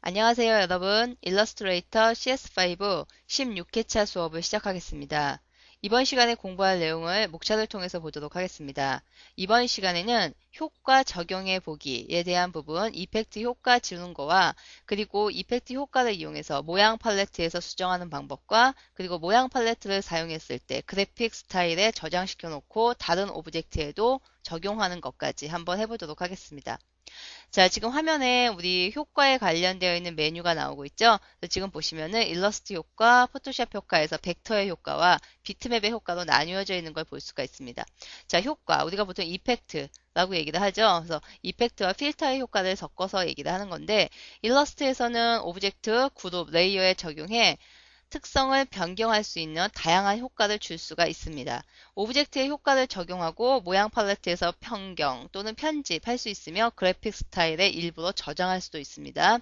안녕하세요, 여러분. 일러스트레이터 CS5 16회차 수업을 시작하겠습니다. 이번 시간에 공부할 내용을 목차를 통해서 보도록 하겠습니다. 이번 시간에는 효과 적용해 보기에 대한 부분, 이펙트 효과 지우는 거와 그리고 이펙트 효과를 이용해서 모양 팔레트에서 수정하는 방법과 그리고 모양 팔레트를 사용했을 때 그래픽 스타일에 저장시켜 놓고 다른 오브젝트에도 적용하는 것까지 한번 해보도록 하겠습니다. 자, 지금 화면에 우리 효과에 관련되어 있는 메뉴가 나오고 있죠? 그래서 지금 보시면은 일러스트 효과, 포토샵 효과에서 벡터의 효과와 비트맵의 효과로 나뉘어져 있는 걸 볼 수가 있습니다. 자, 효과. 우리가 보통 이펙트라고 얘기를 하죠. 그래서 이펙트와 필터의 효과를 섞어서 얘기를 하는 건데, 일러스트에서는 오브젝트, 그룹, 레이어에 적용해 특성을 변경할 수 있는 다양한 효과를 줄 수가 있습니다. 오브젝트의 효과를 적용하고 모양 팔레트에서 변경 또는 편집할 수 있으며 그래픽 스타일의 일부로 저장할 수도 있습니다.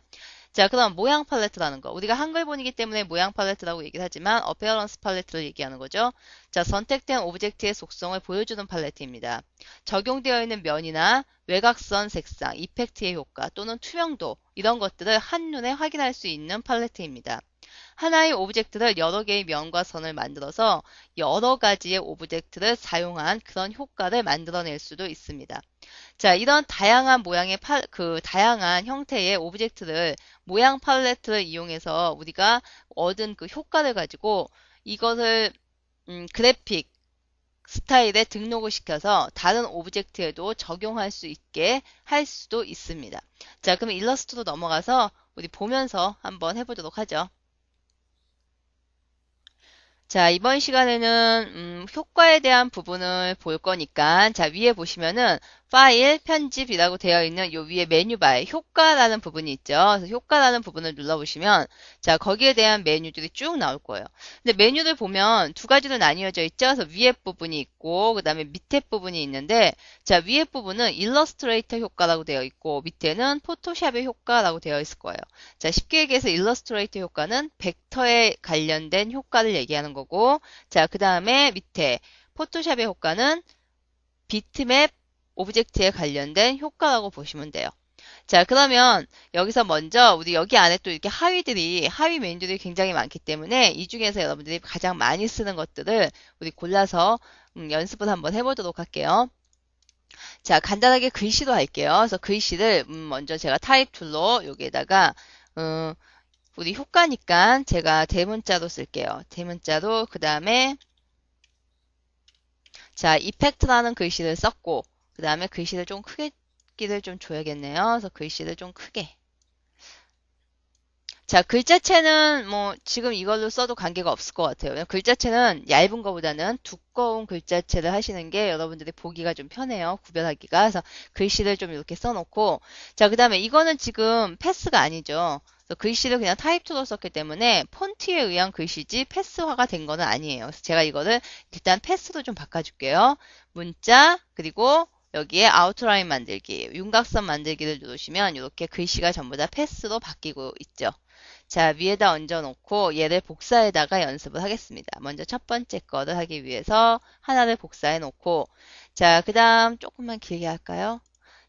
자, 그럼 모양 팔레트라는 거. 우리가 한글본이기 때문에 모양 팔레트라고 얘기를 하지만 어페어런스 팔레트를 얘기하는 거죠. 자, 선택된 오브젝트의 속성을 보여주는 팔레트입니다. 적용되어 있는 면이나 외곽선 색상, 이펙트의 효과 또는 투명도 이런 것들을 한눈에 확인할 수 있는 팔레트입니다. 하나의 오브젝트를 여러 개의 면과 선을 만들어서 여러 가지의 오브젝트를 사용한 그런 효과를 만들어낼 수도 있습니다. 자, 이런 다양한 모양의 다양한 형태의 오브젝트를 모양 팔레트를 이용해서 우리가 얻은 그 효과를 가지고 이것을 그래픽 스타일에 등록을 시켜서 다른 오브젝트에도 적용할 수 있게 할 수도 있습니다. 자, 그럼 일러스트로 넘어가서 우리 보면서 한번 해보도록 하죠. 자, 이번 시간에는 효과에 대한 부분을 볼 거니까 자, 위에 보시면은 파일, 편집이라고 되어 있는 요 위에 메뉴바에 효과라는 부분이 있죠. 그래서 효과라는 부분을 눌러보시면 자, 거기에 대한 메뉴들이 쭉 나올 거예요. 근데 메뉴를 보면 두 가지로 나뉘어져 있죠. 그래서 위에 부분이 있고 그 다음에 밑에 부분이 있는데 자, 위에 부분은 일러스트레이터 효과라고 되어 있고 밑에는 포토샵의 효과라고 되어 있을 거예요. 자, 쉽게 얘기해서 일러스트레이터 효과는 벡터에 관련된 효과를 얘기하는 거고, 자, 그 다음에 밑에 포토샵의 효과는 비트맵 오브젝트에 관련된 효과라고 보시면 돼요. 자, 그러면 여기서 먼저 우리 여기 안에 또 이렇게 하위 메뉴들이 굉장히 많기 때문에 이 중에서 여러분들이 가장 많이 쓰는 것들을 우리 골라서 연습을 한번 해보도록 할게요. 자, 간단하게 글씨로 할게요. 그래서 글씨를 먼저 제가 타입 툴로 여기에다가 우리 효과니까 제가 대문자로 쓸게요. 대문자로 그 다음에 자, 이펙트라는 글씨를 썼고 그 다음에 글씨를 좀 크기를 좀 줘야겠네요. 그래서 글씨를 좀 크게. 자, 글자체는 뭐 지금 이걸로 써도 관계가 없을 것 같아요. 글자체는 얇은 것보다는 두꺼운 글자체를 하시는 게 여러분들이 보기가 좀 편해요. 구별하기가. 그래서 글씨를 좀 이렇게 써놓고 자, 그 다음에 이거는 지금 패스가 아니죠. 그래서 글씨를 그냥 타입2로 썼기 때문에 폰트에 의한 글씨지 패스화가 된 거는 아니에요. 그래서 제가 이거를 일단 패스로 좀 바꿔줄게요. 문자 그리고 여기에 아웃라인 만들기, 윤곽선 만들기를 누르시면 이렇게 글씨가 전부 다 패스로 바뀌고 있죠. 자, 위에다 얹어놓고 얘를 복사해다가 연습을 하겠습니다. 먼저 첫 번째 거를 하기 위해서 하나를 복사해 놓고 자, 그 다음 조금만 길게 할까요?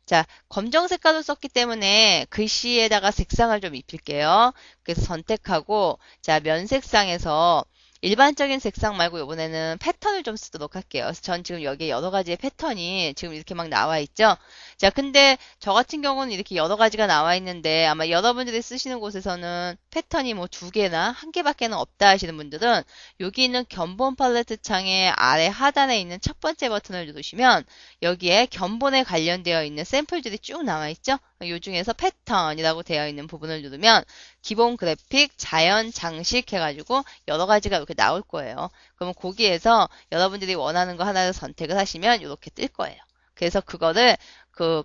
자, 검정 색깔로 썼기 때문에 글씨에다가 색상을 좀 입힐게요. 그래서 선택하고 자, 면색상에서 일반적인 색상 말고 이번에는 패턴을 좀 쓰도록 할게요. 그래서 전 지금 여기에 여러 가지의 패턴이 지금 이렇게 막 나와 있죠. 자, 근데 저 같은 경우는 이렇게 여러 가지가 나와 있는데 아마 여러분들이 쓰시는 곳에서는 패턴이 뭐 두 개나 한 개밖에는 없다 하시는 분들은 여기 있는 견본 팔레트 창의 아래 하단에 있는 첫 번째 버튼을 누르시면 여기에 견본에 관련되어 있는 샘플들이 쭉 나와 있죠. 이 중에서 패턴이라고 되어 있는 부분을 누르면 기본 그래픽, 자연, 장식 해가지고 여러 가지가 이렇게 나올 거예요. 그러면 거기에서 여러분들이 원하는 거 하나를 선택을 하시면 이렇게 뜰 거예요. 그래서 그거를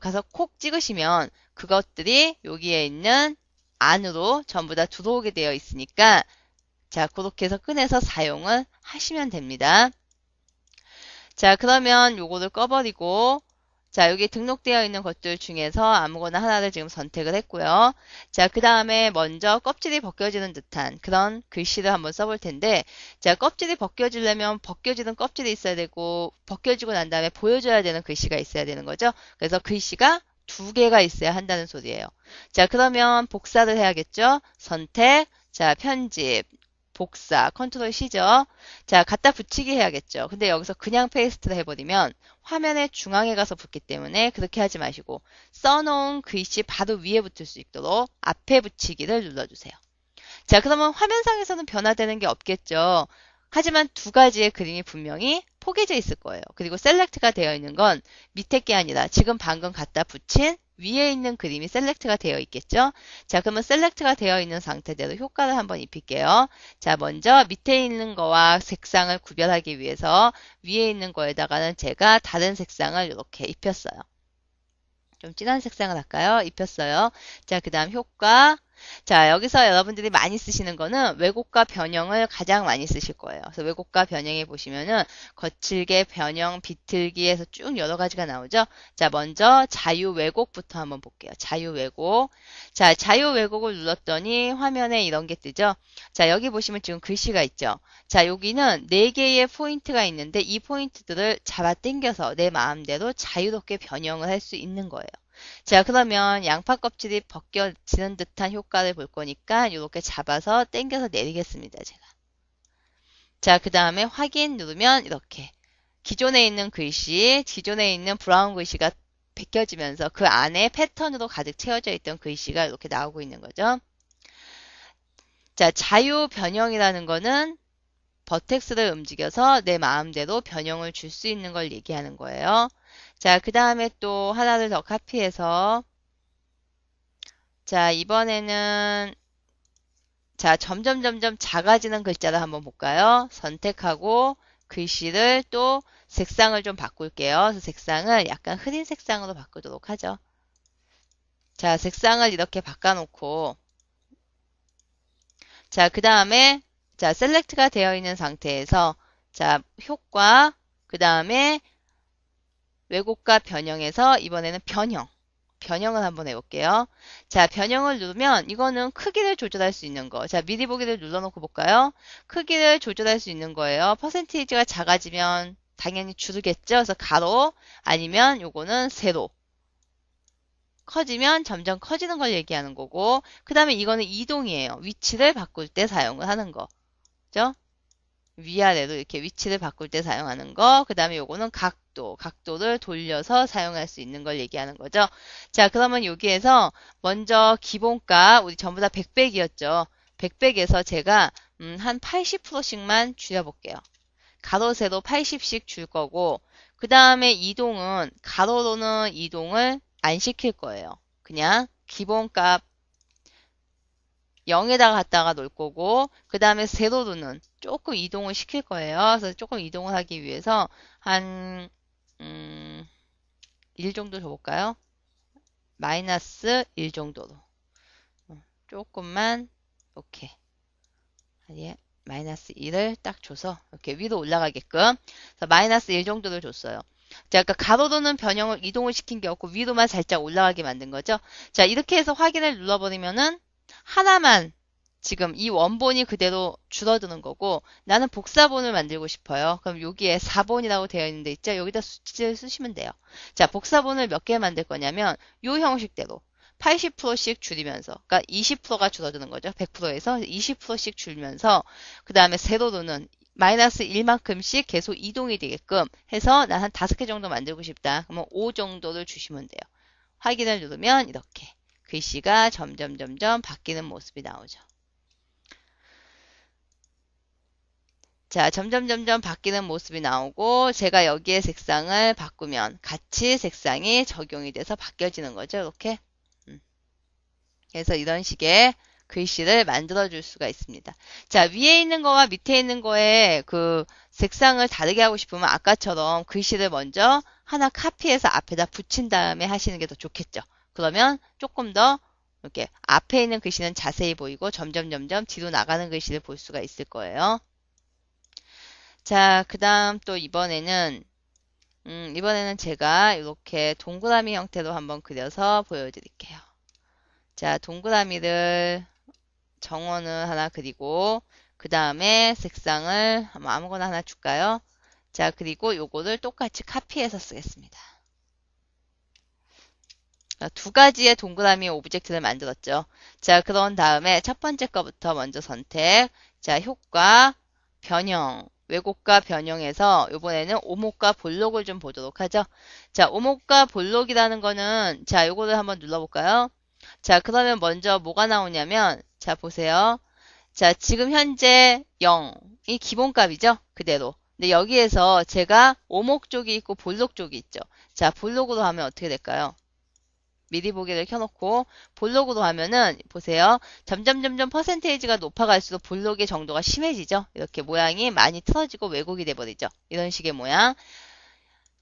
가서 콕 찍으시면 그것들이 여기에 있는 안으로 전부 다 들어오게 되어 있으니까 자, 그렇게 해서 꺼내서 사용을 하시면 됩니다. 자, 그러면 요거를 꺼버리고 자, 여기 등록되어 있는 것들 중에서 아무거나 하나를 지금 선택을 했고요. 자, 그 다음에 먼저 껍질이 벗겨지는 듯한 그런 글씨를 한번 써볼 텐데 자, 껍질이 벗겨지려면 벗겨지는 껍질이 있어야 되고 벗겨지고 난 다음에 보여줘야 되는 글씨가 있어야 되는 거죠. 그래서 글씨가 두 개가 있어야 한다는 소리예요. 자, 그러면 복사를 해야겠죠? 선택, 자, 편집, 복사, 컨트롤 C죠? 자, 갖다 붙이기 해야겠죠? 근데 여기서 그냥 페이스트를 해버리면 화면의 중앙에 가서 붙기 때문에 그렇게 하지 마시고 써놓은 글씨 바로 위에 붙을 수 있도록 앞에 붙이기를 눌러주세요. 자, 그러면 화면상에서는 변화되는 게 없겠죠? 하지만 두 가지의 그림이 분명히 포개져 있을 거예요. 그리고 셀렉트가 되어 있는 건 밑에 게 아니라 지금 방금 갖다 붙인 위에 있는 그림이 셀렉트가 되어 있겠죠? 자, 그러면 셀렉트가 되어 있는 상태대로 효과를 한번 입힐게요. 자, 먼저 밑에 있는 거와 색상을 구별하기 위해서 위에 있는 거에다가는 제가 다른 색상을 이렇게 입혔어요. 좀 진한 색상을 할까요? 입혔어요. 자, 그 다음 효과. 자, 여기서 여러분들이 많이 쓰시는 거는 왜곡과 변형을 가장 많이 쓰실 거예요. 그래서 왜곡과 변형에 보시면은 거칠게 변형, 비틀기에서 쭉 여러 가지가 나오죠. 자, 먼저 자유 왜곡부터 한번 볼게요. 자유 왜곡. 자, 자유 왜곡을 눌렀더니 화면에 이런 게 뜨죠. 자, 여기 보시면 지금 글씨가 있죠. 자, 여기는 4개의 포인트가 있는데 이 포인트들을 잡아 당겨서 내 마음대로 자유롭게 변형을 할 수 있는 거예요. 자, 그러면 양파 껍질이 벗겨지는 듯한 효과를 볼 거니까 이렇게 잡아서 당겨서 내리겠습니다, 제가. 자, 그 다음에 확인 누르면 이렇게 기존에 있는 글씨, 기존에 있는 브라운 글씨가 벗겨지면서 그 안에 패턴으로 가득 채워져 있던 글씨가 이렇게 나오고 있는 거죠. 자, 자유 변형이라는 거는 버텍스를 움직여서 내 마음대로 변형을 줄 수 있는 걸 얘기하는 거예요. 자, 그 다음에 또 하나를 더 카피해서 자, 이번에는 자, 점점 작아지는 글자를 한번 볼까요? 선택하고 글씨를 또 색상을 좀 바꿀게요. 그래서 색상을 약간 흐린 색상으로 바꾸도록 하죠. 자, 색상을 이렇게 바꿔놓고 자, 그 다음에 자, 셀렉트가 되어 있는 상태에서 자, 효과 그 다음에 왜곡과 변형에서 이번에는 변형을 한번 해볼게요. 자, 변형을 누르면 이거는 크기를 조절할 수 있는 거. 자, 미리 보기를 눌러놓고 볼까요? 크기를 조절할 수 있는 거예요. 퍼센테이지가 작아지면 당연히 줄겠죠. 그래서 가로 아니면 요거는 세로. 커지면 점점 커지는 걸 얘기하는 거고 그 다음에 이거는 이동이에요. 위치를 바꿀 때 사용을 하는 거. 그죠? 위아래로 이렇게 위치를 바꿀 때 사용하는 거. 그 다음에 요거는 각도를 돌려서 사용할 수 있는 걸 얘기하는 거죠. 자, 그러면 여기에서 먼저 기본가, 우리 전부 다 100백이었죠. 100백에서 제가 한 80%씩만 줄여볼게요. 가로, 세로 80씩 줄 거고, 그 다음에 이동은, 가로로는 이동을 안 시킬 거예요. 그냥 기본값 0에다가 갖다가 놓을 거고 그 다음에 세로로는 조금 이동을 시킬 거예요. 그래서 조금 이동을 하기 위해서 한 1 정도 줘볼까요? 마이너스 1 정도로 조금만 이렇게 아니 마이너스 1을 딱 줘서 이렇게 위로 올라가게끔 그래서 마이너스 1 정도를 줬어요. 자, 그러니까 가로로는 변형을 이동을 시킨 게 없고 위로만 살짝 올라가게 만든 거죠. 자, 이렇게 해서 확인을 눌러버리면은 하나만 지금 이 원본이 그대로 줄어드는 거고 나는 복사본을 만들고 싶어요. 그럼 여기에 4본이라고 되어 있는 데 있죠? 여기다 수치를 쓰시면 돼요. 자, 복사본을 몇 개 만들 거냐면 이 형식대로 80%씩 줄이면서 그러니까 20%가 줄어드는 거죠. 100%에서 20%씩 줄면서 그 다음에 세로로는 마이너스 1만큼씩 계속 이동이 되게끔 해서 난 한 5개 정도 만들고 싶다. 그러면 5 정도를 주시면 돼요. 확인을 누르면 이렇게 글씨가 점점 바뀌는 모습이 나오죠. 자, 점점 바뀌는 모습이 나오고 제가 여기에 색상을 바꾸면 같이 색상이 적용이 돼서 바뀌어지는 거죠. 이렇게. 그래서 이런 식의 글씨를 만들어 줄 수가 있습니다. 자, 위에 있는 거와 밑에 있는 거에 그 색상을 다르게 하고 싶으면 아까처럼 글씨를 먼저 하나 카피해서 앞에다 붙인 다음에 하시는 게 더 좋겠죠. 그러면 조금 더 이렇게 앞에 있는 글씨는 자세히 보이고 점점 뒤로 나가는 글씨를 볼 수가 있을 거예요. 자, 그 다음 또 이번에는 제가 이렇게 동그라미 형태로 한번 그려서 보여드릴게요. 자, 동그라미를 정원을 하나 그리고 그 다음에 색상을 아무거나 하나 줄까요? 자, 그리고 요거를 똑같이 카피해서 쓰겠습니다. 두 가지의 동그라미 오브젝트를 만들었죠. 자, 그런 다음에 첫 번째 거부터 먼저 선택. 자, 효과, 변형, 왜곡과 변형에서 이번에는 오목과 볼록을 좀 보도록 하죠. 자, 오목과 볼록이라는 거는 자, 요거를 한번 눌러볼까요? 자, 그러면 먼저 뭐가 나오냐면 자, 보세요. 자, 지금 현재 0이 기본값이죠. 그대로. 근데 여기에서 제가 오목 쪽이 있고 볼록 쪽이 있죠. 자, 볼록으로 하면 어떻게 될까요? 미리 보기를 켜놓고 볼록으로 하면은 보세요. 점점 퍼센테이지가 높아갈수록 볼록의 정도가 심해지죠. 이렇게 모양이 많이 틀어지고 왜곡이 돼버리죠. 이런 식의 모양.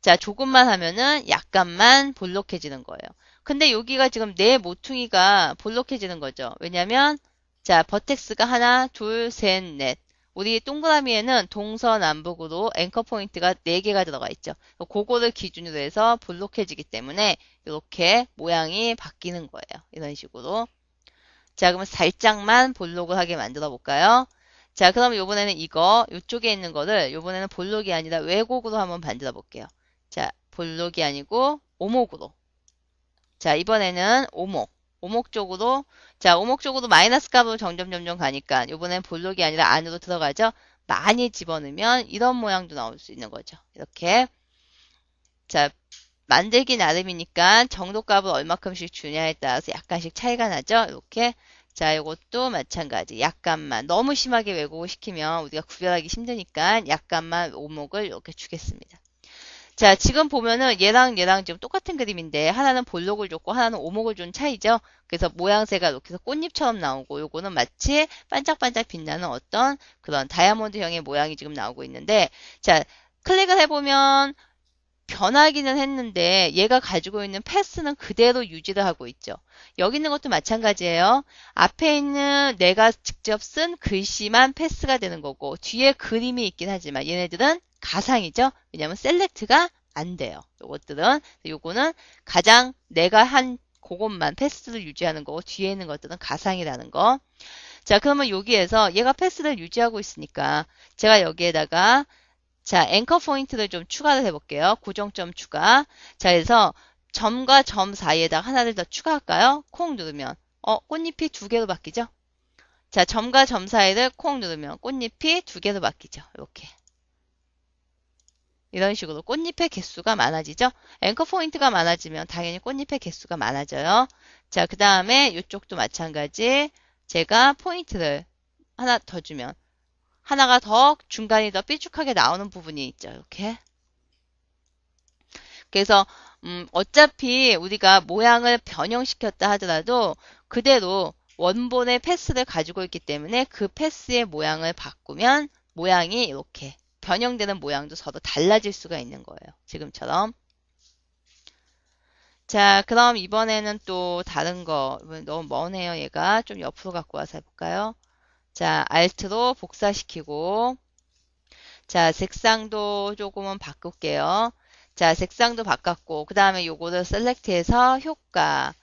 자, 조금만 하면은 약간만 볼록해지는 거예요. 근데 여기가 지금 내 모퉁이가 볼록해지는 거죠. 왜냐면 자, 버텍스가 하나, 둘, 셋, 넷. 우리 동그라미에는 동서남북으로 앵커 포인트가 4개가 들어가 있죠. 그거를 기준으로 해서 볼록해지기 때문에 이렇게 모양이 바뀌는 거예요. 이런 식으로. 자, 그러면 살짝만 볼록을 하게 만들어 볼까요? 자, 그럼 이번에는 이쪽에 있는 거를 이번에는 볼록이 아니라 왜곡으로 한번 만들어 볼게요. 자, 볼록이 아니고 오목으로. 자, 이번에는 오목 쪽으로. 자, 오목 쪽으로 마이너스 값으로 점점 가니까 이번엔 볼록이 아니라 안으로 들어가죠. 많이 집어넣으면 이런 모양도 나올 수 있는 거죠. 이렇게. 자, 만들기 나름이니까 정도값을 얼마큼씩 주냐에 따라서 약간씩 차이가 나죠. 이렇게. 자, 이것도 마찬가지. 약간만. 너무 심하게 왜곡을 시키면 우리가 구별하기 힘드니까 약간만 오목을 이렇게 주겠습니다. 자, 지금 보면은 얘랑 지금 똑같은 그림인데 하나는 볼록을 줬고 하나는 오목을 준 차이죠. 그래서 모양새가 이렇게 해서 꽃잎처럼 나오고 요거는 마치 반짝반짝 빛나는 어떤 그런 다이아몬드형의 모양이 지금 나오고 있는데 자, 클릭을 해보면 변하기는 했는데 얘가 가지고 있는 패스는 그대로 유지를 하고 있죠. 여기 있는 것도 마찬가지예요. 앞에 있는 내가 직접 쓴 글씨만 패스가 되는 거고 뒤에 그림이 있긴 하지만 얘네들은 가상이죠. 왜냐하면 셀렉트가 안 돼요. 요것들은 요거는 가장 내가 한 그것만 패스를 유지하는 거고 뒤에 있는 것들은 가상이라는 거. 자, 그러면 여기에서 얘가 패스를 유지하고 있으니까 제가 여기에다가 자, 앵커 포인트를 좀 추가를 해볼게요. 고정점 추가. 자, 그래서 점과 점 사이에다 하나를 더 추가할까요? 콩 누르면 꽃잎이 2개로 바뀌죠? 자, 점과 점 사이를 콩 누르면 꽃잎이 2개로 바뀌죠. 이렇게. 이런 식으로 꽃잎의 개수가 많아지죠? 앵커 포인트가 많아지면 당연히 꽃잎의 개수가 많아져요. 자, 그 다음에 이쪽도 마찬가지. 제가 포인트를 하나 더 주면 하나가 더 중간이 더 삐죽하게 나오는 부분이 있죠. 이렇게. 그래서 어차피 우리가 모양을 변형시켰다 하더라도 그대로 원본의 패스를 가지고 있기 때문에 그 패스의 모양을 바꾸면 모양이 이렇게 변형되는 모양도 서로 달라질 수가 있는 거예요. 지금처럼. 자, 그럼 이번에는 또 다른 거. 너무 머네요, 얘가. 좀 옆으로 갖고 와서 해볼까요? 자, Alt로 복사시키고 자, 색상도 조금은 바꿀게요. 자, 색상도 바꿨고 그 다음에 요거를 셀렉트해서 효과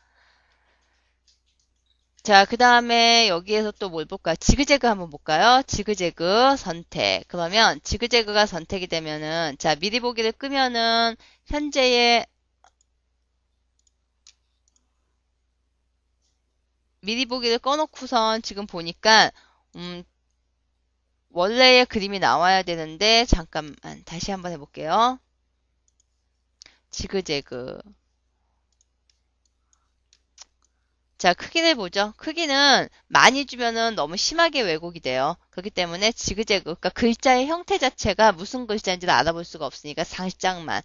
자, 그 다음에 여기에서 또 뭘 볼까요? 지그재그 한번 볼까요? 지그재그 선택. 그러면 지그재그가 선택이 되면은 자, 미리 보기를 끄면은 현재의 미리 보기를 꺼놓고선 지금 보니까 원래의 그림이 나와야 되는데 잠깐만 다시 한번 해볼게요. 지그재그 자, 크기를 보죠. 크기는 많이 주면은 너무 심하게 왜곡이 돼요. 그렇기 때문에 지그재그, 그러니까 글자의 형태 자체가 무슨 글자인지를 알아볼 수가 없으니까 살짝만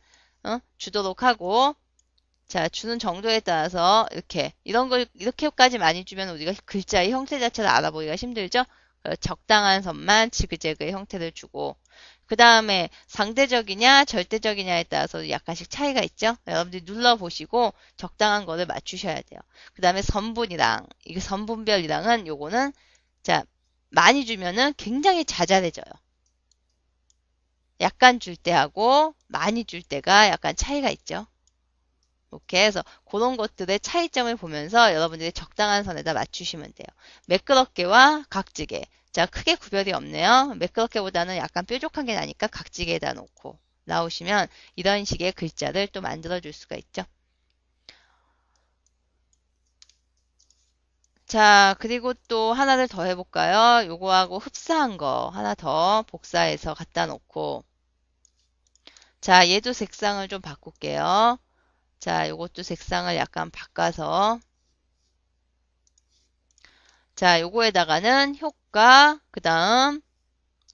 주도록 하고 자, 주는 정도에 따라서 이렇게 이런 걸 이렇게까지 많이 주면 우리가 글자의 형태 자체를 알아보기가 힘들죠. 적당한 선만 지그재그의 형태를 주고 그 다음에 상대적이냐 절대적이냐에 따라서 약간씩 차이가 있죠. 여러분들이 눌러보시고 적당한 거를 맞추셔야 돼요. 그 다음에 선분이랑 이게 선분별이랑은 요거는 자 많이 주면은 굉장히 자잘해져요. 약간 줄 때하고 많이 줄 때가 약간 차이가 있죠. 이렇게 해서 그런 것들의 차이점을 보면서 여러분들이 적당한 선에다 맞추시면 돼요. 매끄럽게와 각지게. 자, 크게 구별이 없네요. 매끄럽게보다는 약간 뾰족한 게 나니까 각지게에다 놓고 나오시면 이런 식의 글자를 또 만들어 줄 수가 있죠. 자, 그리고 또 하나를 더 해볼까요? 요거하고 흡사한 거 하나 더 복사해서 갖다 놓고, 자, 얘도 색상을 좀 바꿀게요. 자, 요것도 색상을 약간 바꿔서, 자, 요거에다가는 효과, 그 다음,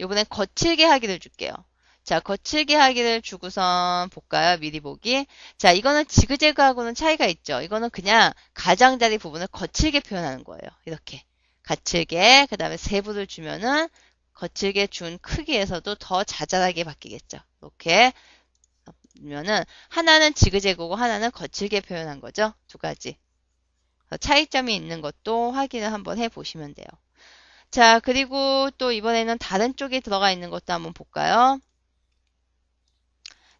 요번엔 거칠게 하기를 줄게요. 자, 거칠게 하기를 주고선 볼까요? 미리 보기. 자, 이거는 지그재그하고는 차이가 있죠. 이거는 그냥 가장자리 부분을 거칠게 표현하는 거예요. 이렇게. 거칠게, 그 다음에 세부를 주면은 거칠게 준 크기에서도 더 자잘하게 바뀌겠죠. 이렇게 하면은 하나는 지그재그고 하나는 거칠게 표현한 거죠. 두 가지. 차이점이 있는 것도 확인을 한번 해 보시면 돼요. 자, 그리고 또 이번에는 다른 쪽에 들어가 있는 것도 한번 볼까요?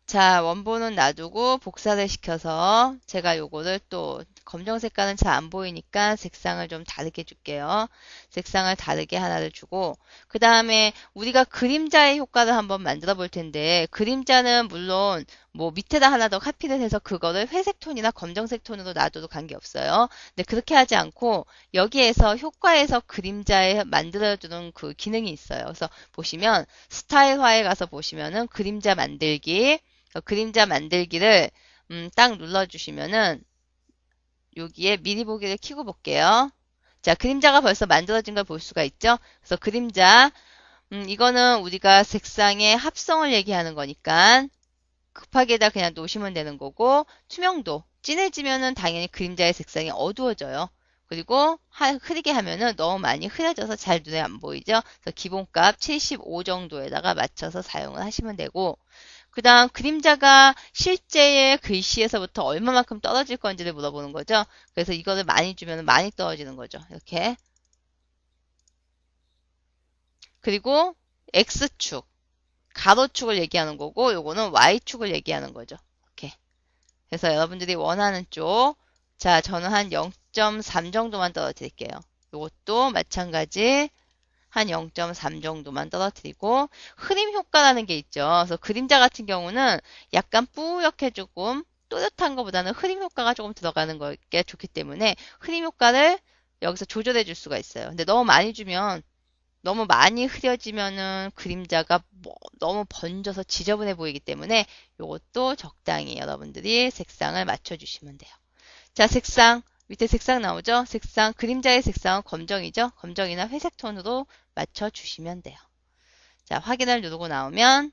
자, 원본은 놔두고 복사를 시켜서 제가 요거를 또 검정 색깔은 잘 안 보이니까 색상을 좀 다르게 줄게요. 색상을 다르게 하나를 주고 그 다음에 우리가 그림자의 효과를 한번 만들어 볼 텐데 그림자는 물론 뭐 밑에다 하나 더 카피를 해서 그거를 회색 톤이나 검정색 톤으로 놔둬도 관계없어요. 근데 그렇게 하지 않고 여기에서 효과에서 그림자에 만들어주는 그 기능이 있어요. 그래서 보시면 스타일화에 가서 보시면은 그림자 만들기 그림자 만들기를 딱 눌러주시면은 여기에 미리 보기를 켜고 볼게요. 자, 그림자가 벌써 만들어진 걸 볼 수가 있죠. 그래서 그림자 이거는 우리가 색상의 합성을 얘기하는 거니까 급하게다 그냥 놓으시면 되는 거고 투명도 진해지면은 당연히 그림자의 색상이 어두워져요. 그리고 흐리게 하면은 너무 많이 흐려져서 잘 눈에 안 보이죠. 그래서 기본값 75 정도에다가 맞춰서 사용을 하시면 되고 그 다음 그림자가 실제의 글씨에서부터 얼마만큼 떨어질 건지를 물어보는 거죠. 그래서 이거를 많이 주면 많이 떨어지는 거죠. 이렇게. 그리고 X축, 가로축을 얘기하는 거고 요거는 Y축을 얘기하는 거죠. 이렇게. 그래서 여러분들이 원하는 쪽, 자, 저는 한 0.3 정도만 떨어뜨릴게요. 요것도 마찬가지 한 0.3 정도만 떨어뜨리고 흐림 효과라는 게 있죠. 그래서 그림자 같은 경우는 약간 뿌옇게 조금 또렷한 것보다는 흐림 효과가 조금 들어가는 게 좋기 때문에 흐림 효과를 여기서 조절해 줄 수가 있어요. 근데 너무 많이 주면 너무 많이 흐려지면은 그림자가 너무 번져서 지저분해 보이기 때문에 이것도 적당히 여러분들이 색상을 맞춰 주시면 돼요. 자, 색상. 밑에 색상 나오죠? 색상, 그림자의 색상은 검정이죠? 검정이나 회색 톤으로 맞춰주시면 돼요. 자, 확인을 누르고 나오면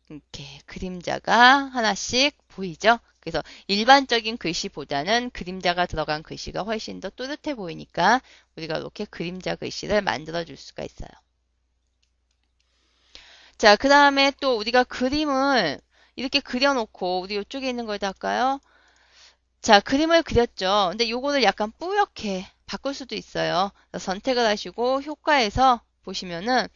이렇게 그림자가 하나씩 보이죠? 그래서 일반적인 글씨보다는 그림자가 들어간 글씨가 훨씬 더 또렷해 보이니까 우리가 이렇게 그림자 글씨를 만들어 줄 수가 있어요. 자, 그 다음에 또 우리가 그림을 이렇게 그려놓고 우리 이쪽에 있는 거에다 할까요? 자, 그림을 그렸죠. 근데 요거를 약간 뿌옇게 바꿀 수도 있어요. 선택을 하시고 효과에서 보시면은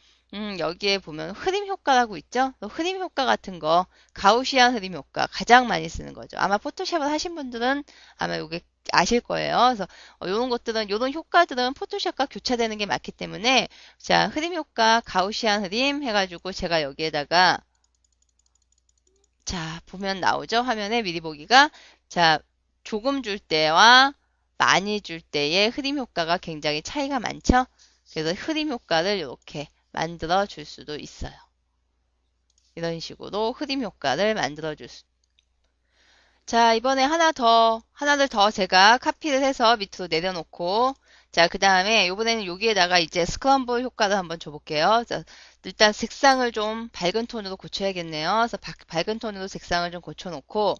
여기에 보면 흐림 효과라고 있죠. 흐림 효과 같은 거 가우시안 흐림 효과 가장 많이 쓰는 거죠. 아마 포토샵을 하신 분들은 아마 요게 아실 거예요. 그래서 요런 것들은 요런 효과들은 포토샵과 교차되는 게 맞기 때문에 자, 흐림 효과 가우시안 흐림 해가지고 제가 여기에다가 자, 보면 나오죠. 화면에 미리 보기가 자, 조금 줄 때와 많이 줄 때의 흐림 효과가 굉장히 차이가 많죠. 그래서 흐림 효과를 이렇게 만들어 줄 수도 있어요. 이런 식으로 흐림 효과를 만들어 줄 수. 자, 이번에 하나를 더 제가 카피를 해서 밑으로 내려놓고 자, 그 다음에 이번에는 여기에다가 이제 스크럼블 효과를 한번 줘볼게요. 자, 일단 색상을 좀 밝은 톤으로 고쳐야겠네요. 그래서 밝은 톤으로 색상을 좀 고쳐놓고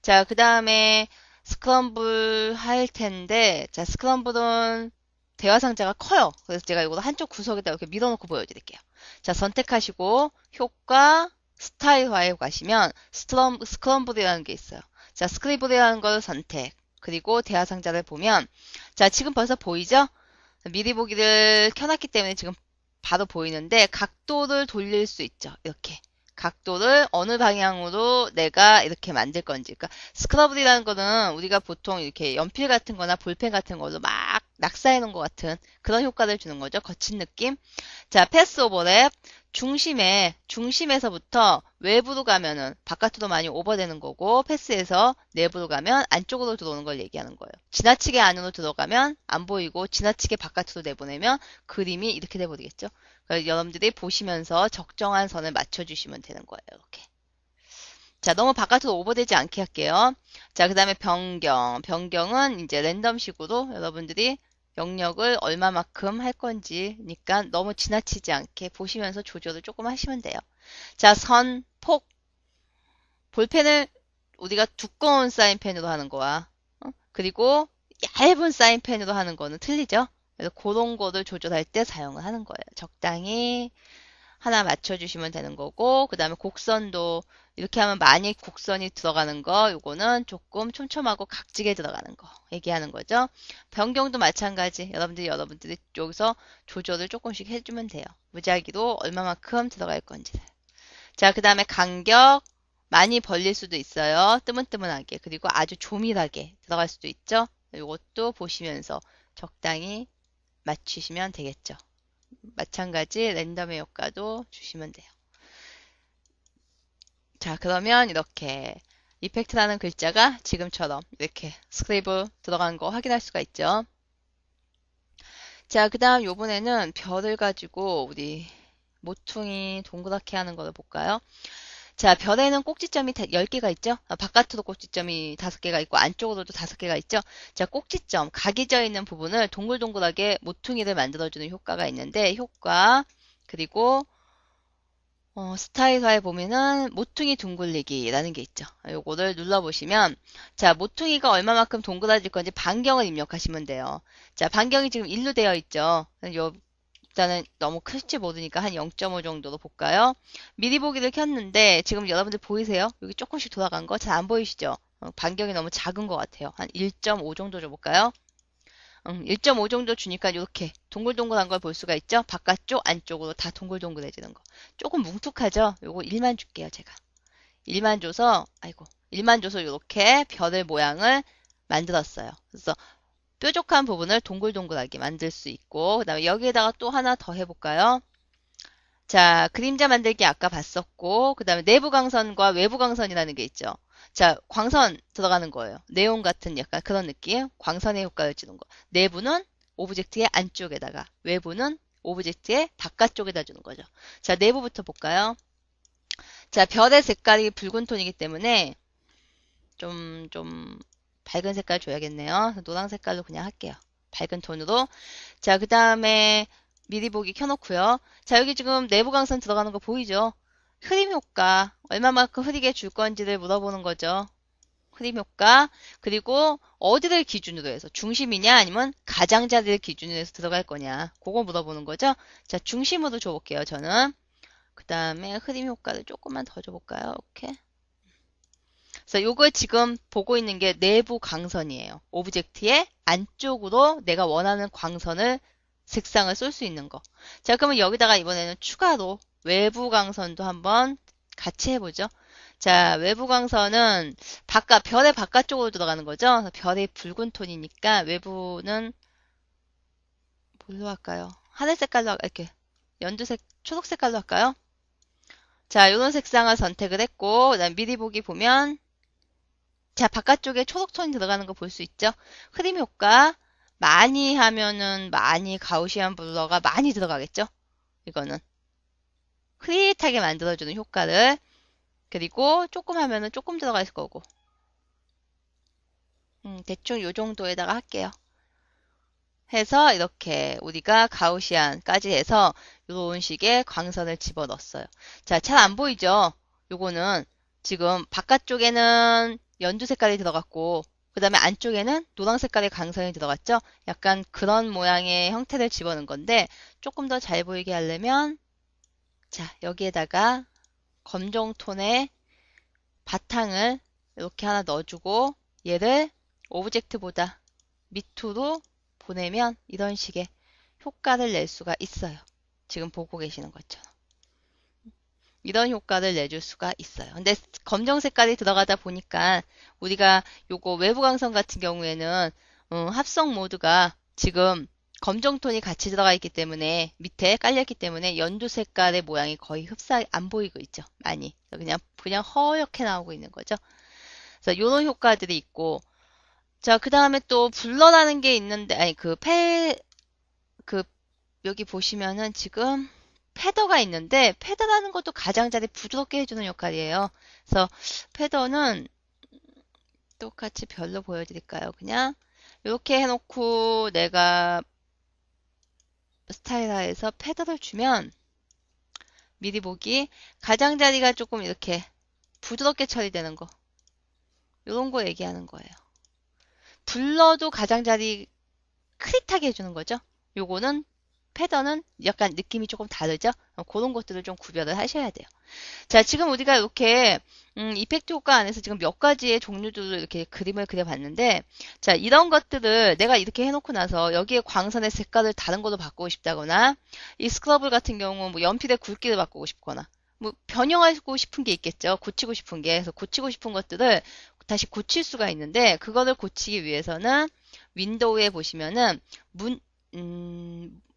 자, 그 다음에 스크럼블 할 텐데 자, 스크럼블은 대화 상자가 커요. 그래서 제가 이거 한쪽 구석에다 이렇게 밀어놓고 보여드릴게요. 자, 선택하시고 효과 스타일화에 가시면 스크럼블이라는 게 있어요. 자, 스크리블이라는 걸 선택. 그리고 대화 상자를 보면 자, 지금 벌써 보이죠? 미리 보기를 켜놨기 때문에 지금 바로 보이는데 각도를 돌릴 수 있죠. 이렇게. 각도를 어느 방향으로 내가 이렇게 만들 건지. 그러니까 스크러블이라는 거는 우리가 보통 이렇게 연필 같은 거나 볼펜 같은 걸로 막 낙사해 놓은 것 같은 그런 효과를 주는 거죠. 거친 느낌. 자, 패스 오버랩. 중심에서부터 외부로 가면은 바깥으로 많이 오버되는 거고, 패스해서 내부로 가면 안쪽으로 들어오는 걸 얘기하는 거예요. 지나치게 안으로 들어가면 안 보이고, 지나치게 바깥으로 내보내면 그림이 이렇게 돼버리겠죠. 그래서 여러분들이 보시면서 적정한 선을 맞춰주시면 되는 거예요. 이렇게. 자, 너무 바깥으로 오버되지 않게 할게요. 자, 그 다음에 변경. 변경은 이제 랜덤식으로 여러분들이 영역을 얼마만큼 할 건지니까 너무 지나치지 않게 보시면서 조절을 조금 하시면 돼요. 자, 선, 폭. 볼펜을 우리가 두꺼운 사인펜으로 하는 거와 그리고 얇은 사인펜으로 하는 거는 틀리죠. 그래서 그런 거를 조절할 때 사용을 하는 거예요. 적당히 하나 맞춰주시면 되는 거고, 그 다음에 곡선도 이렇게 하면 많이 곡선이 들어가는 거, 요거는 조금 촘촘하고 각지게 들어가는 거 얘기하는 거죠. 변경도 마찬가지. 여러분들이 여기서 조절을 조금씩 해주면 돼요. 무작위로 얼마만큼 들어갈 건지를. 자, 그 다음에 간격 많이 벌릴 수도 있어요. 뜨문뜨문하게. 그리고 아주 조밀하게 들어갈 수도 있죠. 이것도 보시면서 적당히 맞추시면 되겠죠. 마찬가지 랜덤의 효과도 주시면 돼요. 자, 그러면 이렇게 이펙트라는 글자가 지금처럼 이렇게 스크리블 들어간 거 확인할 수가 있죠. 자, 그 다음 요번에는 별을 가지고 우리 모퉁이 동그랗게 하는 거를 볼까요? 자, 별에는 꼭지점이 10개가 있죠? 바깥으로 꼭지점이 5개가 있고 안쪽으로도 5개가 있죠? 자, 꼭지점, 각이 져 있는 부분을 동글동글하게 모퉁이를 만들어주는 효과가 있는데 효과, 그리고 스타일화에 보면은 모퉁이 둥글리기라는 게 있죠. 요거를 눌러보시면 자, 모퉁이가 얼마만큼 동그라질 건지 반경을 입력하시면 돼요. 자, 반경이 지금 1로 되어 있죠. 일단은 너무 클지 모르니까 한 0.5 정도로 볼까요? 미리 보기를 켰는데 지금 여러분들 보이세요? 여기 조금씩 돌아간 거 잘 안 보이시죠? 반경이 너무 작은 것 같아요. 한 1.5 정도 줘볼까요? 1.5 정도 주니까 이렇게 동글동글한 걸 볼 수가 있죠? 바깥쪽, 안쪽으로 다 동글동글해지는 거. 조금 뭉툭하죠? 요거 1만 줄게요, 제가. 1만 줘서, 아이고, 1만 줘서 이렇게 별의 모양을 만들었어요. 그래서 뾰족한 부분을 동글동글하게 만들 수 있고, 그 다음에 여기에다가 또 하나 더 해볼까요? 자, 그림자 만들기 아까 봤었고, 그 다음에 내부 광선과 외부 광선이라는 게 있죠. 자, 광선 들어가는 거예요. 네온 같은 약간 그런 느낌. 광선의 효과를 주는 거. 내부는 오브젝트의 안쪽에다가, 외부는 오브젝트의 바깥쪽에다 주는 거죠. 자, 내부부터 볼까요? 자, 별의 색깔이 붉은 톤이기 때문에 좀 밝은 색깔 줘야겠네요. 노랑 색깔로 그냥 할게요. 밝은 톤으로. 자, 그 다음에 미리 보기 켜놓고요. 자, 여기 지금 내부 광선 들어가는 거 보이죠? 흐림 효과, 얼마만큼 흐리게 줄 건지를 물어보는 거죠. 흐림 효과, 그리고 어디를 기준으로 해서 중심이냐 아니면 가장자리를 기준으로 해서 들어갈 거냐 그거 물어보는 거죠. 자, 중심으로 줘볼게요. 저는. 그 다음에 흐림 효과를 조금만 더 줘볼까요? 이렇게. 그래서 요거 지금 보고 있는 게 내부 광선이에요. 오브젝트의 안쪽으로 내가 원하는 광선을 색상을 쏠 수 있는 거. 자, 그러면 여기다가 이번에는 추가로 외부 광선도 한번 같이 해보죠. 자, 외부 광선은 별의 바깥쪽으로 들어가는 거죠. 별이 붉은 톤이니까 외부는 뭘로 할까요? 하늘 색깔로 이렇게 연두색, 초록 색깔로 할까요? 자, 이런 색상을 선택을 했고, 그다음 미리 보기 보면 자, 바깥쪽에 초록톤이 들어가는 거 볼 수 있죠? 흐림 효과 많이 하면은 많이 가우시안 블러가 많이 들어가겠죠? 이거는 흐릿하게 만들어주는 효과를 그리고 조금 하면은 조금 들어갈 거고 대충 요 정도에다가 할게요. 해서 이렇게 우리가 가우시안까지 해서 이런 식의 광선을 집어넣었어요. 자, 잘 안 보이죠? 요거는 지금 바깥쪽에는 연두 색깔이 들어갔고 그 다음에 안쪽에는 노랑 색깔의 광선이 들어갔죠? 약간 그런 모양의 형태를 집어넣은 건데 조금 더 잘 보이게 하려면 자, 여기에다가 검정 톤의 바탕을 이렇게 하나 넣어주고 얘를 오브젝트보다 밑으로 보내면 이런 식의 효과를 낼 수가 있어요. 지금 보고 계시는 것처럼. 이런 효과를 내줄 수가 있어요. 근데 검정 색깔이 들어가다 보니까 우리가 요거 외부 광선 같은 경우에는 합성 모드가 지금 검정톤이 같이 들어가 있기 때문에 밑에 깔렸기 때문에 연두 색깔의 모양이 거의 흡사 안 보이고 있죠. 많이. 그냥 허옇게 나오고 있는 거죠. 그래서 이런 효과들이 있고 자, 그 다음에 또 블러라는 게 있는데 아니 그 여기 보시면은 지금 패더가 있는데 패더라는 것도 가장자리 부드럽게 해주는 역할이에요. 그래서 패더는 똑같이 별로 보여드릴까요? 그냥 이렇게 해놓고 내가 스타일러에서 패더를 주면 미리 보기 가장자리가 조금 이렇게 부드럽게 처리되는 거 이런 거 얘기하는 거예요. 블러도 가장자리 크릿하게 해주는 거죠. 요거는 패더는 약간 느낌이 조금 다르죠. 그런 것들을 좀 구별을 하셔야 돼요. 자, 지금 우리가 이렇게 이펙트 효과 안에서 지금 몇 가지의 종류들을 이렇게 그림을 그려봤는데 자, 이런 것들을 내가 이렇게 해놓고 나서 여기에 광선의 색깔을 다른 걸로 바꾸고 싶다거나 이 스크러블 같은 경우 뭐 연필의 굵기를 바꾸고 싶거나 뭐 변형하고 싶은 게 있겠죠. 고치고 싶은 게. 그래서 고치고 싶은 것들을 다시 고칠 수가 있는데 그거를 고치기 위해서는 윈도우에 보시면은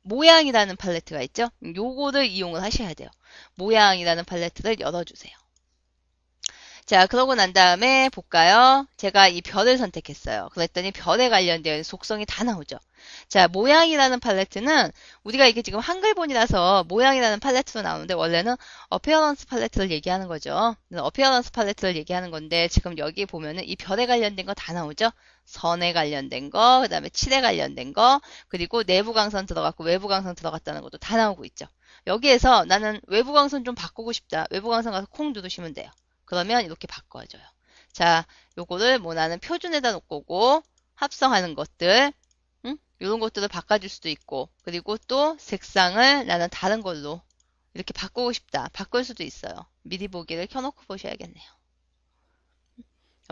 모양이라는 팔레트가 있죠. 요거를 이용을 하셔야 돼요. 모양이라는 팔레트를 열어주세요. 자, 그러고 난 다음에 볼까요? 제가 이 별을 선택했어요. 그랬더니 별에 관련된 속성이 다 나오죠. 자, 모양이라는 팔레트는 우리가 이게 지금 한글본이라서 모양이라는 팔레트로 나오는데 원래는 어피어런스 팔레트를 얘기하는 거죠. 어피어런스 팔레트를 얘기하는 건데 지금 여기 보면은 이 별에 관련된 거 다 나오죠. 선에 관련된 거, 그 다음에 칠에 관련된 거, 그리고 내부 광선 들어갔고 외부 광선 들어갔다는 것도 다 나오고 있죠. 여기에서 나는 외부 광선 좀 바꾸고 싶다. 외부 광선 가서 콩 누르시면 돼요. 그러면 이렇게 바꿔줘요. 자, 요거를 뭐 나는 표준에다 놓을 거고 합성하는 것들 이런 것들을 바꿔줄 수도 있고 그리고 또 색상을 나는 다른 걸로 이렇게 바꾸고 싶다. 바꿀 수도 있어요. 미리 보기를 켜놓고 보셔야겠네요.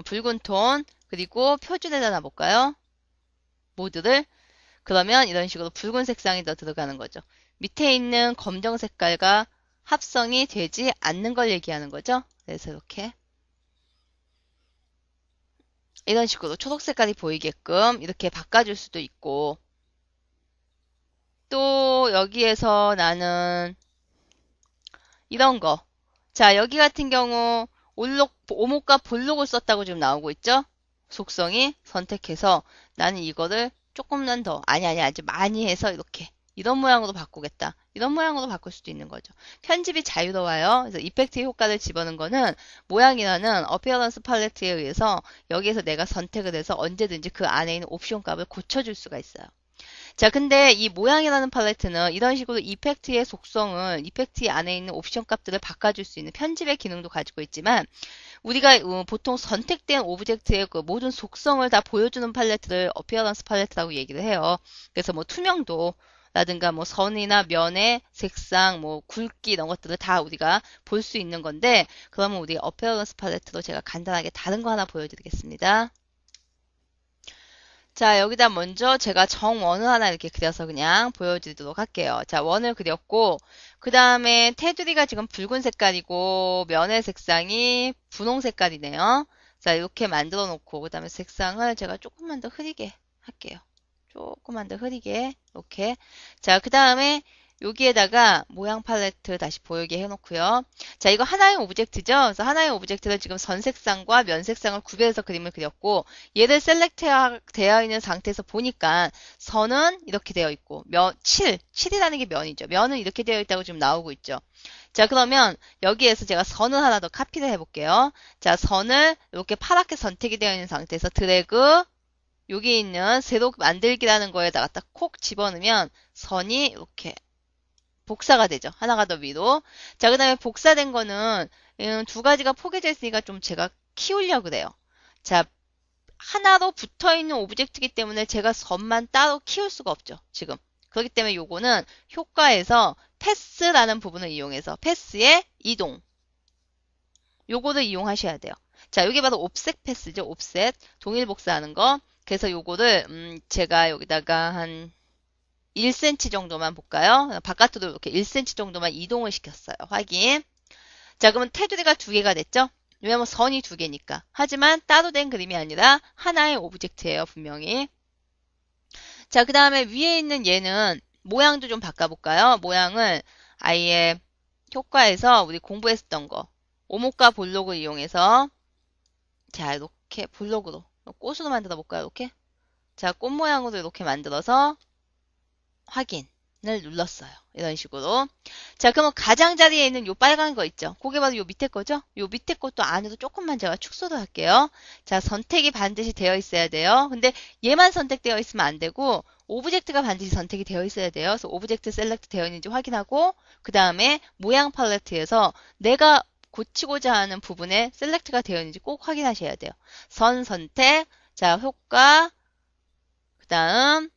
붉은 톤 그리고 표준에다 놔볼까요? 모드를 그러면 이런 식으로 붉은 색상이 더 들어가는 거죠. 밑에 있는 검정 색깔과 합성이 되지 않는 걸 얘기하는 거죠. 그래서 이런 식으로 초록 색깔이 보이게끔 이렇게 바꿔줄 수도 있고 또 여기에서 나는 이런 거. 자, 여기 같은 경우 오목과 볼록을 썼다고 지금 나오고 있죠? 속성이 선택해서 나는 이거를 조금만 더 아니 아주 많이 해서 이렇게 이런 모양으로 바꾸겠다. 이런 모양으로 바꿀 수도 있는 거죠. 편집이 자유로워요. 그래서 이펙트 효과를 집어넣은 거는 모양이라는 어피어런스 팔레트에 의해서 여기에서 내가 선택을 해서 언제든지 그 안에 있는 옵션 값을 고쳐줄 수가 있어요. 자, 근데 이 모양이라는 팔레트는 이런 식으로 이펙트의 속성을 이펙트 안에 있는 옵션 값들을 바꿔줄 수 있는 편집의 기능도 가지고 있지만 우리가 보통 선택된 오브젝트의 그 모든 속성을 다 보여주는 팔레트를 어피어런스 팔레트라고 얘기를 해요. 그래서 뭐 투명도 라든가 뭐 선이나 면의 색상, 뭐 굵기 이런 것들을 다 우리가 볼 수 있는 건데 그러면 우리 어피어런스 팔레트로 제가 간단하게 다른 거 하나 보여드리겠습니다. 자, 여기다 먼저 제가 정원을 하나 이렇게 그려서 그냥 보여드리도록 할게요. 자, 원을 그렸고, 그 다음에 테두리가 지금 붉은 색깔이고, 면의 색상이 분홍 색깔이네요. 자, 이렇게 만들어 놓고, 그 다음에 색상을 제가 조금만 더 흐리게 할게요. 조금만 더 흐리게, 이렇게. 자, 그 다음에 여기에다가 모양 팔레트 다시 보이게 해놓고요. 자, 이거 하나의 오브젝트죠? 그래서 하나의 오브젝트를 지금 선 색상과 면 색상을 구별해서 그림을 그렸고, 얘를 셀렉트 되어 있는 상태에서 보니까 선은 이렇게 되어 있고, 7이라는 게 면이죠. 면은 이렇게 되어 있다고 지금 나오고 있죠. 자, 그러면 여기에서 제가 선을 하나 더 카피를 해볼게요. 자, 선을 이렇게 파랗게 선택이 되어 있는 상태에서 드래그, 여기 있는 세로 만들기라는 거에다가 딱 콕 집어넣으면 선이 이렇게 복사가 되죠. 하나가 더 위로. 자, 그 다음에 복사된 거는 두 가지가 포개져 있으니까 좀 제가 키우려고 그래요. 자, 하나로 붙어있는 오브젝트이기 때문에 제가 선만 따로 키울 수가 없죠. 지금. 그렇기 때문에 요거는 효과에서 패스라는 부분을 이용해서 패스의 이동. 요거를 이용하셔야 돼요. 자, 여기 바로 옵셋 패스죠. 옵셋. 동일 복사하는 거. 그래서 요거를 제가 여기다가 한 1cm 정도만 볼까요? 바깥으로 이렇게 1cm 정도만 이동을 시켰어요. 확인. 자, 그러면 테두리가 두 개가 됐죠? 왜냐면 선이 두 개니까. 하지만 따로 된 그림이 아니라 하나의 오브젝트예요, 분명히. 자, 그 다음에 위에 있는 얘는 모양도 좀 바꿔볼까요? 모양을 아예 효과에서 우리 공부했었던 거 오목과 볼록을 이용해서 자, 이렇게 볼록으로 꽃으로 만들어 볼까요? 이렇게. 자, 꽃 모양으로 이렇게 만들어서 확인을 눌렀어요. 이런 식으로. 자, 그러면 가장자리에 있는 요 빨간 거 있죠? 그게 바로 요 밑에 거죠? 요 밑에 것도 안으로 조금만 제가 축소를 할게요. 자, 선택이 반드시 되어 있어야 돼요. 근데 얘만 선택되어 있으면 안 되고 오브젝트가 반드시 선택이 되어 있어야 돼요. 그래서 오브젝트 셀렉트 되어 있는지 확인하고 그 다음에 모양 팔레트에서 내가 고치고자 하는 부분에 셀렉트가 되어 있는지 꼭 확인하셔야 돼요. 선 선택, 자, 효과, 그 다음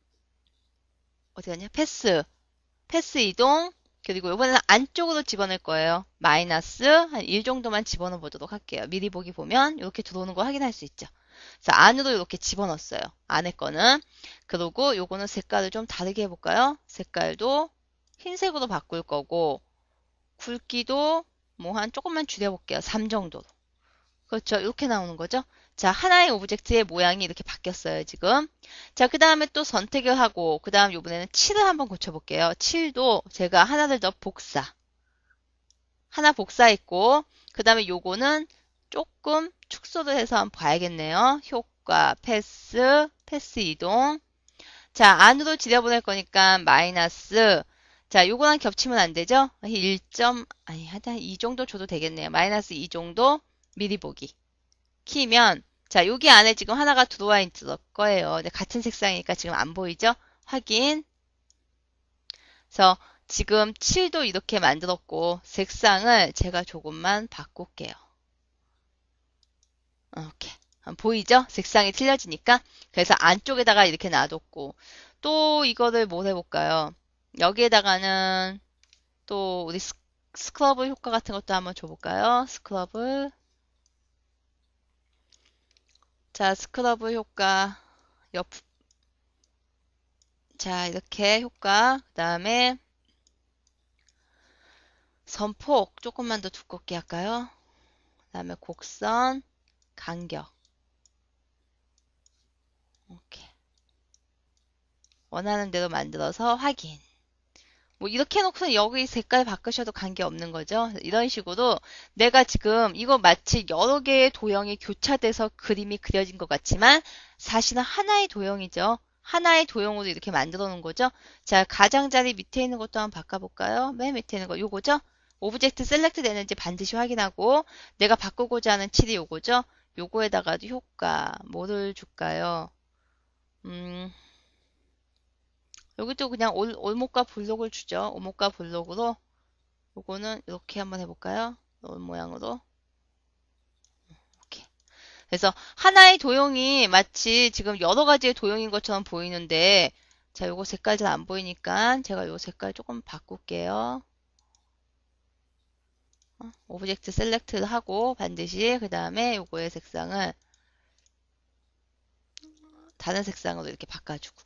어디 갔냐? 패스 이동, 그리고 이번에는 안쪽으로 집어넣을 거예요. 마이너스 한 1 정도만 집어넣어 보도록 할게요. 미리 보기 보면 이렇게 들어오는 거 확인할 수 있죠. 그래서 안으로 이렇게 집어넣었어요. 안에 거는. 그리고 요거는 색깔을 좀 다르게 해볼까요? 색깔도 흰색으로 바꿀 거고 굵기도 뭐 한 조금만 줄여볼게요. 3 정도로. 그렇죠. 이렇게 나오는 거죠. 자, 하나의 오브젝트의 모양이 이렇게 바뀌었어요, 지금. 자, 그 다음에 또 선택을 하고, 그 다음 요번에는 칠을 한번 고쳐볼게요. 칠도 제가 하나를 더 복사. 하나 복사했고, 그 다음에 요거는 조금 축소를 해서 한번 봐야겠네요. 효과, 패스 이동. 자, 안으로 들여보낼 거니까 마이너스. 자, 요거랑 겹치면 안 되죠? 1점, 아니, 하여튼 2 정도 줘도 되겠네요. 마이너스 2 정도 미리 보기. 키면 자 여기 안에 지금 하나가 들어와 있을 거예요. 근데 같은 색상이니까 지금 안 보이죠? 확인. 그래서 지금 7도 이렇게 만들었고 색상을 제가 조금만 바꿀게요. 이렇게 보이죠? 색상이 틀려지니까. 그래서 안쪽에다가 이렇게 놔뒀고 또 이거를 뭘 해볼까요? 여기에다가는 또 우리 스크러블 효과 같은 것도 한번 줘볼까요? 스크러블. 자, 스크러브 효과 자, 이렇게 효과 그 다음에 선폭 조금만 더 두껍게 할까요? 그 다음에 곡선 간격 이렇게 원하는 대로 만들어서 확인. 뭐 이렇게 해놓고는 여기 색깔 바꾸셔도 관계없는 거죠. 이런 식으로 내가 지금 이거 마치 여러 개의 도형이 교차돼서 그림이 그려진 것 같지만 사실은 하나의 도형이죠. 하나의 도형으로 이렇게 만들어 놓은 거죠. 자, 가장자리 밑에 있는 것도 한번 바꿔볼까요? 맨 밑에 있는 거 요거죠. 오브젝트 셀렉트 되는지 반드시 확인하고 내가 바꾸고자 하는 칠이 요거죠. 요거에다가도 효과 뭐를 줄까요? 여기도 그냥 올목과 블록을 주죠. 오목과 블록으로 요거는 이렇게 한번 해볼까요? 올 모양으로 이렇게. 그래서 하나의 도형이 마치 지금 여러 가지의 도형인 것처럼 보이는데 자, 요거 색깔 잘 안 보이니까 제가 요 색깔 조금 바꿀게요. 오브젝트 셀렉트를 하고 반드시 그 다음에 요거의 색상을 다른 색상으로 이렇게 바꿔주고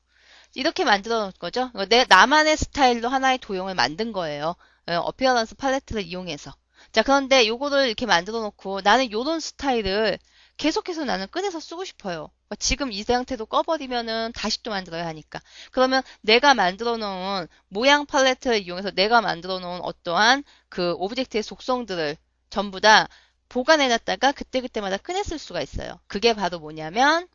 이렇게 만들어 놓은 거죠. 나만의 스타일로 하나의 도형을 만든 거예요. 어피어런스 팔레트를 이용해서. 자, 그런데 요거를 이렇게 만들어 놓고 나는 요런 스타일을 계속해서 나는 꺼내서 쓰고 싶어요. 지금 이 상태도 꺼버리면은 다시 또 만들어야 하니까. 그러면 내가 만들어 놓은 모양 팔레트를 이용해서 내가 만들어 놓은 어떠한 그 오브젝트의 속성들을 전부 다 보관해 놨다가 그때그때마다 꺼내 쓸 수가 있어요. 그게 바로 뭐냐면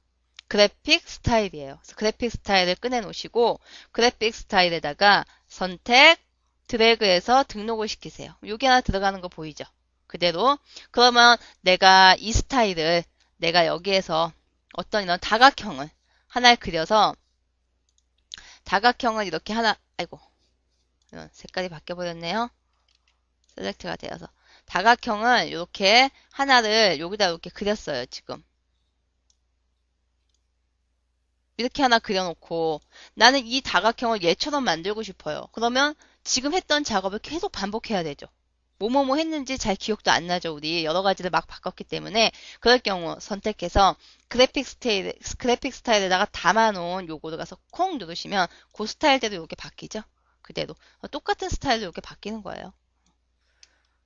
그래픽 스타일이에요. 그래서 그래픽 스타일을 꺼내 놓으시고 그래픽 스타일에다가 선택, 드래그해서 등록을 시키세요. 여기 하나 들어가는 거 보이죠? 그대로. 그러면 내가 이 스타일을 내가 여기에서 어떤 이런 다각형을 하나를 그려서 다각형을 이렇게 하나 아이고 색깔이 바뀌어 버렸네요. 셀렉트가 되어서 다각형을 이렇게 하나를 여기다 이렇게 그렸어요. 지금. 이렇게 하나 그려놓고 나는 이 다각형을 얘처럼 만들고 싶어요. 그러면 지금 했던 작업을 계속 반복해야 되죠. 뭐뭐뭐 했는지 잘 기억도 안 나죠. 우리 여러 가지를 막 바꿨기 때문에 그럴 경우 선택해서 그래픽 스타일에다가 담아놓은 요거를 가서 콩 누르시면 그 스타일대로 이렇게 바뀌죠. 그대로 똑같은 스타일로 이렇게 바뀌는 거예요.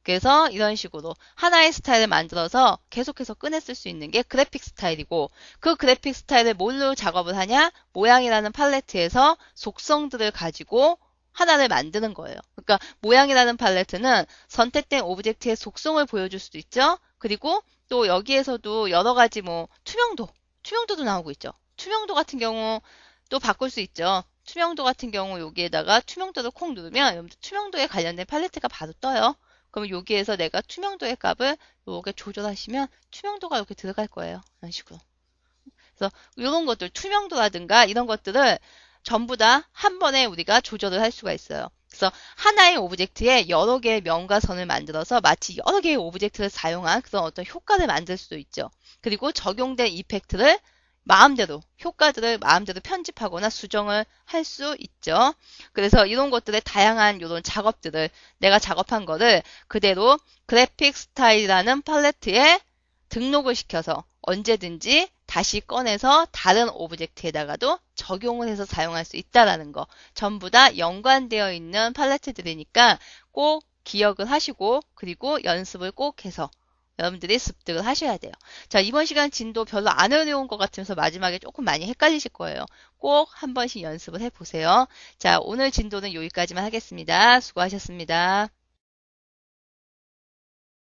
그래서 이런 식으로 하나의 스타일을 만들어서 계속해서 꺼내 쓸 수 있는 게 그래픽 스타일이고 그 그래픽 스타일을 뭘로 작업을 하냐? 모양이라는 팔레트에서 속성들을 가지고 하나를 만드는 거예요. 그러니까 모양이라는 팔레트는 선택된 오브젝트의 속성을 보여줄 수도 있죠. 그리고 또 여기에서도 여러 가지 뭐 투명도도 나오고 있죠. 투명도 같은 경우 또 바꿀 수 있죠. 투명도 같은 경우 여기에다가 투명도를 콕 누르면 여러분들 투명도에 관련된 팔레트가 바로 떠요. 그러면 여기에서 내가 투명도의 값을 이렇게 조절하시면 투명도가 이렇게 들어갈 거예요. 이런 식으로. 그래서 이런 것들, 투명도라든가 이런 것들을 전부 다 한 번에 우리가 조절을 할 수가 있어요. 그래서 하나의 오브젝트에 여러 개의 면과 선을 만들어서 마치 여러 개의 오브젝트를 사용한 그런 어떤 효과를 만들 수도 있죠. 그리고 적용된 이펙트를 효과들을 마음대로 편집하거나 수정을 할 수 있죠. 그래서 이런 것들의 다양한 이런 작업들을 내가 작업한 거를 그대로 그래픽 스타일이라는 팔레트에 등록을 시켜서 언제든지 다시 꺼내서 다른 오브젝트에다가도 적용을 해서 사용할 수 있다라는 거. 전부 다 연관되어 있는 팔레트들이니까 꼭 기억을 하시고 그리고 연습을 꼭 해서 여러분들이 습득을 하셔야 돼요. 자, 이번 시간 진도 별로 안 어려운 것 같으면서 마지막에 조금 많이 헷갈리실 거예요. 꼭 한 번씩 연습을 해보세요. 자, 오늘 진도는 여기까지만 하겠습니다. 수고하셨습니다.